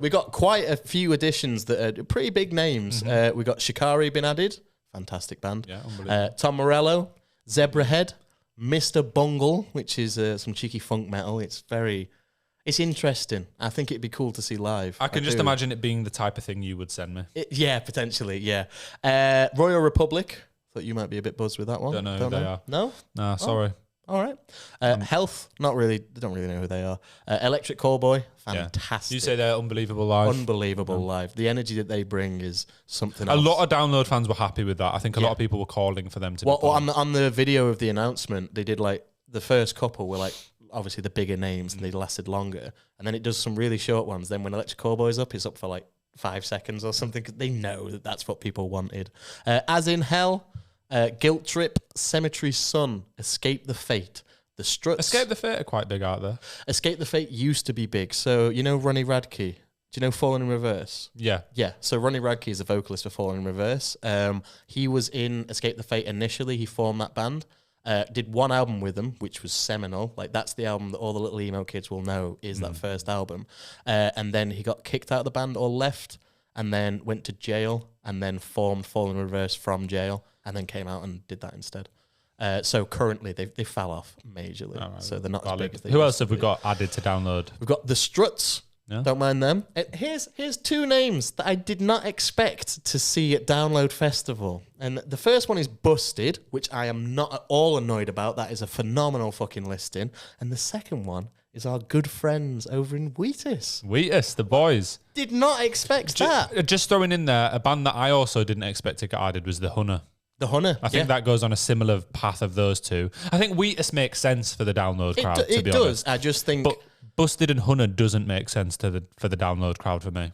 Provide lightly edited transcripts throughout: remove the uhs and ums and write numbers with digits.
We got quite a few additions that are pretty big names. We got Shikari been added. Fantastic band. Yeah, unbelievable. Tom Morello, Zebrahead, Mr. Bungle, which is some cheeky funk metal. It's interesting. I think it'd be cool to see live. I can just imagine it being the type of thing you would send me. Yeah, potentially, yeah. Royal Republic. Thought you might be a bit buzzed with that one. Don't know who they are. No? Nah, sorry. All right. Health, not really. They don't really know who they are. Electric Callboy, fantastic. You say they're unbelievable live. Unbelievable live. The energy that they bring is something A else. lot of Download fans were happy with that. I think a lot of people were calling for them to be on the video of the announcement, they did like the first couple were like obviously the bigger names and they lasted longer. And then it does some really short ones. Then when Electric Callboy's up, it's up for like 5 seconds or something because they know that that's what people wanted. As in Hell, Guilt Trip, Cemetery Sun, Escape the Fate. The Struts. Escape the Fate are quite big out there. Escape the Fate used to be big. So, you know Ronnie Radke? Do you know Fallen in Reverse? Yeah. Yeah. So Ronnie Radke is a vocalist for Fallen in Reverse. He was in Escape the Fate initially. He formed that band. Did one album with them, which was seminal. Like, that's the album that all the little emo kids will know is that first album. And then he got kicked out of the band or left and then went to jail and then formed Fallen in Reverse from jail and then came out and did that instead. So currently they fell off majorly. Right, so they're not as big as they Who else have we got added to Download? We've got the Struts. Yeah. Don't mind them. Here's 2 names that I did not expect to see at Download Festival. And the first one is Busted, which I am not at all annoyed about. That is a phenomenal fucking listing. And the second one is our good friends over in Wheatus. Wheatus, the boys. Did not expect that. Just throwing in there, a band that I also didn't expect to get added was The Hunter. The Hunter. I think that goes on a similar path of those two. I think Wheatus makes sense for the Download crowd, to be honest. I just think... But Busted and Hunter doesn't make sense for the Download crowd for me.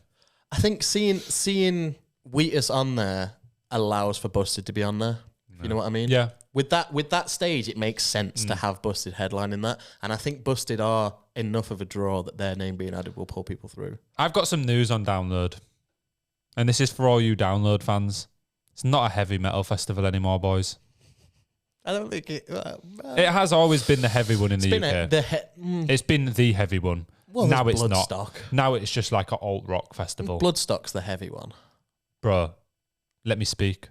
I think seeing Wheatus on there allows for Busted to be on there. No. You know what I mean? Yeah. With that stage, it makes sense to have Busted headlining that. And I think Busted are enough of a draw that their name being added will pull people through. I've got some news on Download. And this is for all you Download fans. It's not a heavy metal festival anymore, boys. I don't think it... it has always been the heavy one in the UK. It's been the heavy one. Well, now it's not. Now it's just like an alt-rock festival. Bloodstock's the heavy one. Bro, let me speak.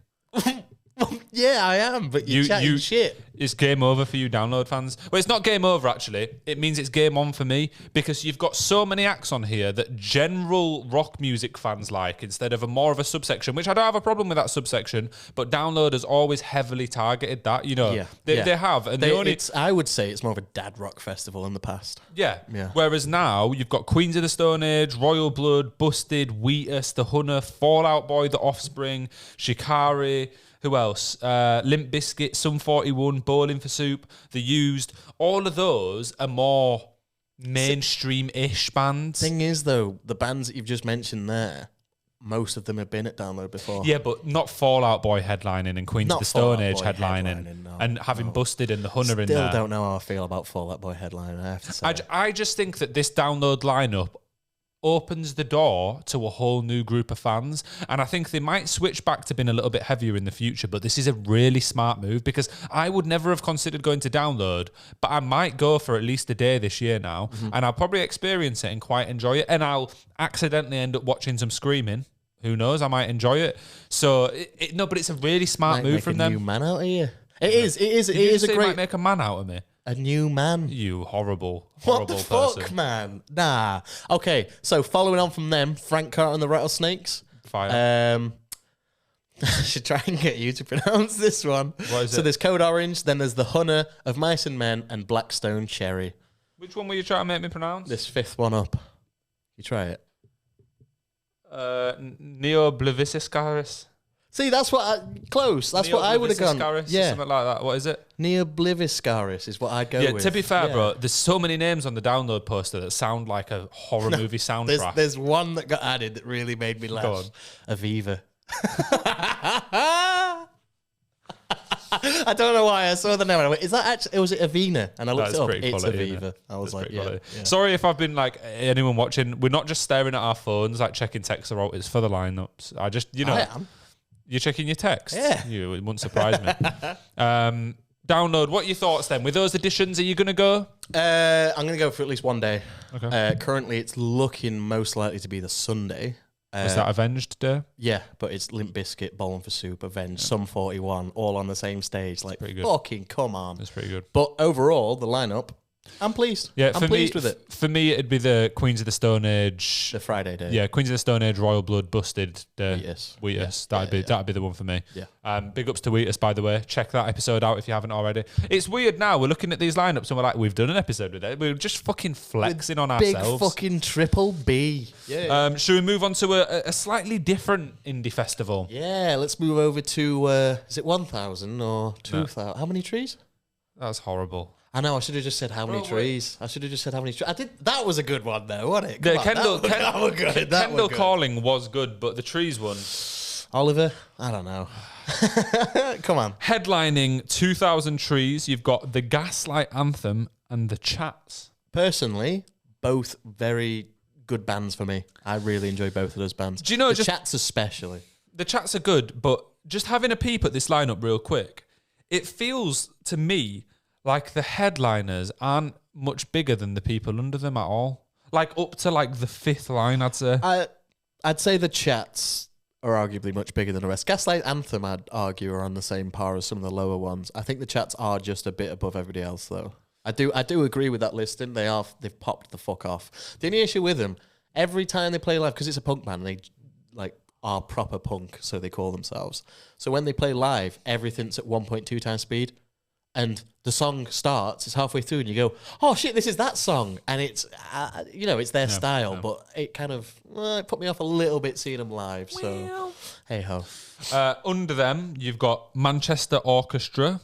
Yeah, I am, but you're chatting shit. It's game over for you Download fans. Well, it's not game over, actually. It means it's game on for me, because you've got so many acts on here that general rock music fans like, instead of more of a subsection, which I don't have a problem with that subsection, but Download has always heavily targeted that, you know. They have. And I would say it's more of a dad rock festival in the past. Yeah. Whereas now, you've got Queens of the Stone Age, Royal Blood, Busted, Wheatus, The Hunter, Fall Out Boy, The Offspring, Shikari... Who else? Limp Bizkit, Sum 41, Bowling for Soup, The Used. All of those are more mainstream-ish bands. Thing is, though, the bands that you've just mentioned there, most of them have been at Download before. Yeah, but not Fall Out Boy headlining and Queens of the Stone Age headlining and having Busted and The Hunter in there. Still don't know how I feel about Fall Out Boy headlining, I have to say. I just think that this Download lineup opens the door to a whole new group of fans, and I think they might switch back to being a little bit heavier in the future, but this is a really smart move, because I would never have considered going to Download, but I might go for at least a day this year now, and I'll probably experience it and quite enjoy it, and I'll accidentally end up watching some screaming. Who knows? I might enjoy it. So but it's a really smart move from them. Make a new man out of you. It is a great. Might make a man out of me. A new man. You horrible what the person. Fuck, man? Nah. Okay, so following on from them, Frank Carter and the Rattlesnakes. Fire. I should try and get you to pronounce this one. What is it? There's Code Orange, then there's The Hunter, Of Mice and Men, and Blackstone Cherry. Which one were you trying to make me pronounce? This fifth one up. You try it. Neobliviscaris. See, that's close. That's what I would have gone. Yeah, something like that. What is it? Neobliviscaris is what I'd go with. Yeah, to be fair, bro, there's so many names on the Download poster that sound like a horror movie soundtrack. There's one that got added that really made me laugh. Go on. Aviva. I don't know why I saw the name. I went, is that actually? Was it Avena? And I looked it up. It's Aviva. I was like, yeah. Sorry if I've been like anyone watching. We're not just staring at our phones, like checking texts or it's for the lineups. I am. You're checking your text? Yeah. It wouldn't surprise me. Download. What are your thoughts then? With those additions, are you going to go? I'm going to go for at least one day. Okay. Currently, it's looking most likely to be the Sunday. Is that Avenged Day? Yeah, but it's Limp Bizkit, Bowling for Soup, Avenged, Sum 41, all on the same stage. Like, pretty good. fucking come on. That's pretty good. But overall, the lineup, I'm pleased. Yeah, I'm for pleased me, with it. For me, it'd be the Queens of the Stone Age. The Friday day. Yeah, Queens of the Stone Age, Royal Blood, Busted, Wheatus. Wheatus. Yeah. That'd be the one for me. Yeah. Big ups to Wheatus, by the way. Check that episode out if you haven't already. It's weird now. We're looking at these lineups and we're like, we've done an episode with it. We're just fucking flexing on Big ourselves. fucking triple B. Yeah. Should we move on to a slightly different indie festival? Yeah, let's move over to, is it 1,000 or 2,000? How many trees? That's horrible. I know, I should have just said how many Bro, trees. I should have just said how many trees. I did. That was a good one, though, wasn't it? The Come on, Kendall, that was good. That Kendall was good. Calling was good, but the trees one. Oliver? I don't know. Come on. Headlining 2,000 Trees, you've got the Gaslight Anthem and the Chats. Personally, both very good bands for me. I really enjoy both of those bands. Do you know, the just- Chats especially? The Chats are good, but just having a peep at this lineup real quick, it feels to me like the headliners aren't much bigger than the people under them at all. Like up to like the fifth line, I'd say. I'd say the Chats are arguably much bigger than the rest. Gaslight Anthem, I'd argue, are on the same par as some of the lower ones. I think the Chats are just a bit above everybody else, though. I do agree with that listing. They've popped the fuck off. The only issue with them, every time they play live, because it's a punk band, they like are proper punk, so they call themselves. So when they play live, everything's at 1.2 times speed. And the song starts, it's halfway through, and you go, oh shit, this is that song. And it's, it's their style, but it kind of it put me off a little bit seeing them live. So, hey ho. Under them, you've got Manchester Orchestra.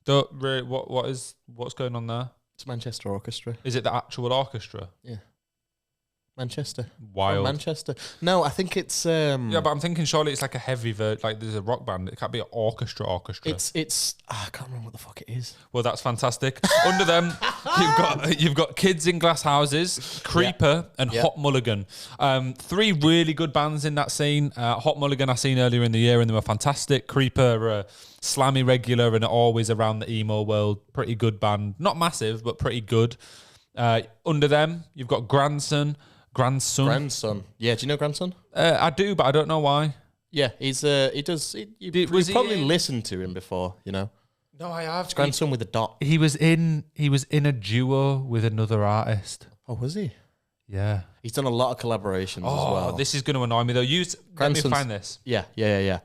What's going on there? It's Manchester Orchestra. Is it the actual orchestra? Yeah. Manchester. Wild. Oh, Manchester. No, I think it's... Yeah, but I'm thinking surely it's like a heavy like there's a rock band. It can't be an orchestra. It's I can't remember what the fuck it is. Well, that's fantastic. Under them, you've got Kids in Glass Houses, Creeper, and Hot Mulligan. Three really good bands in that scene. Hot Mulligan I seen earlier in the year and they were fantastic. Creeper, slammy regular and always around the emo world. Pretty good band. Not massive, but pretty good. Under them, you've got Grandson. Yeah, do you know Grandson? I do, but I don't know why. Yeah, he's you've probably listened to him before, you know. No, I have. It's Grandson with a dot. He was in a duo with another artist. Oh, was he? Yeah. He's done a lot of collaborations as well. This is going to annoy me though. Let me find this. Yeah.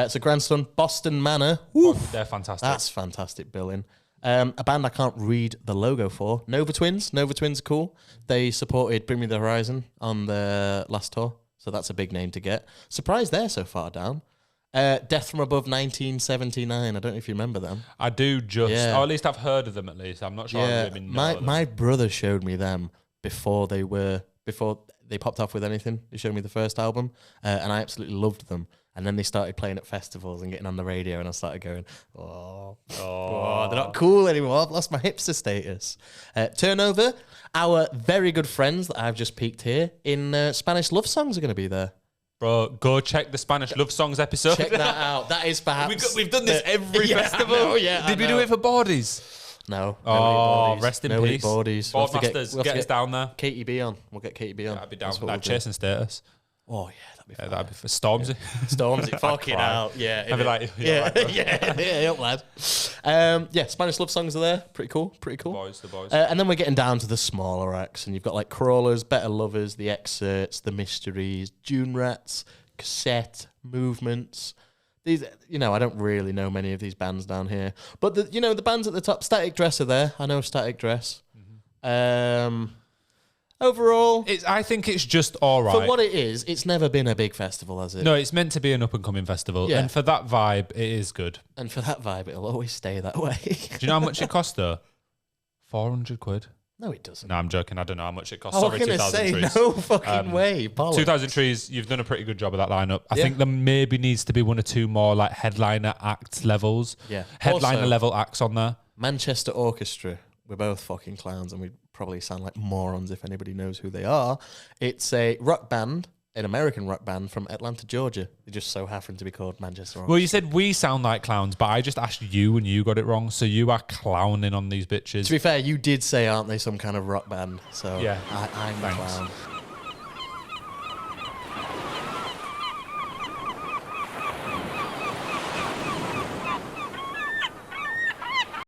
So Grandson, Boston Manor. They're fantastic. That's fantastic billing. A band I can't read the logo for. Nova Twins. Nova Twins are cool. They supported Bring Me the Horizon on their last tour. So that's a big name to get. Surprised they're so far down. Death from Above 1979. I don't know if you remember them. I do or at least I've heard of them at least. I'm not sure Yeah, I've really know them. my brother showed me them before they popped off with anything. He showed me the first album, and I absolutely loved them. And then they started playing at festivals and getting on the radio, and I started going, they're not cool anymore. I've lost my hipster status. Turnover, our very good friends that I've just peeked here in Spanish Love Songs are going to be there. Bro, go check the Spanish Love Songs episode. Check that out. That is perhaps... We've done this every festival. Did we do it for Bordies? No. Oh, rest in peace. Bordies. Boardmasters, get us down there. Katie B on. We'll get Katie B on. That'd be down for that chasing status. Oh, yeah. That'd be for Stormzy. Stormzy, fucking out. Yeah. I'd be like, up, lad. Spanish Love Songs are there. Pretty cool. The boys. And then we're getting down to the smaller acts, and you've got like Crawlers, Better Lovers, The Excerpts, The Mysteries, Dune Rats, Cassette, Movements. These, I don't really know many of these bands down here, but the bands at the top, Static Dress are there. I know Static Dress. Overall, I think it's just all right. For what it is, it's never been a big festival, has it? No, it's meant to be an up-and-coming festival. Yeah. And for that vibe, it is good. And for that vibe, it'll always stay that way. Do you know how much it cost, though? 400 quid. No, it doesn't. No, I'm joking. I don't know how much it costs. I was going to say, Trees. no fucking way. Bollocks. 2,000 Trees, you've done a pretty good job of that lineup. I think there maybe needs to be one or two more like headliner act levels. Yeah. Headliner Also, level acts on there. Manchester Orchestra. We're both fucking clowns and we probably sound like morons if anybody knows who they are. It's a rock band an American rock band from Atlanta, Georgia. They just so happen to be called Manchester Orange. Well, you said we sound like clowns, but I just asked you and you got it wrong. So you are clowning on these bitches. To be fair, you did say, aren't they, some kind of rock band? So Yeah. I'm the Thanks. clown.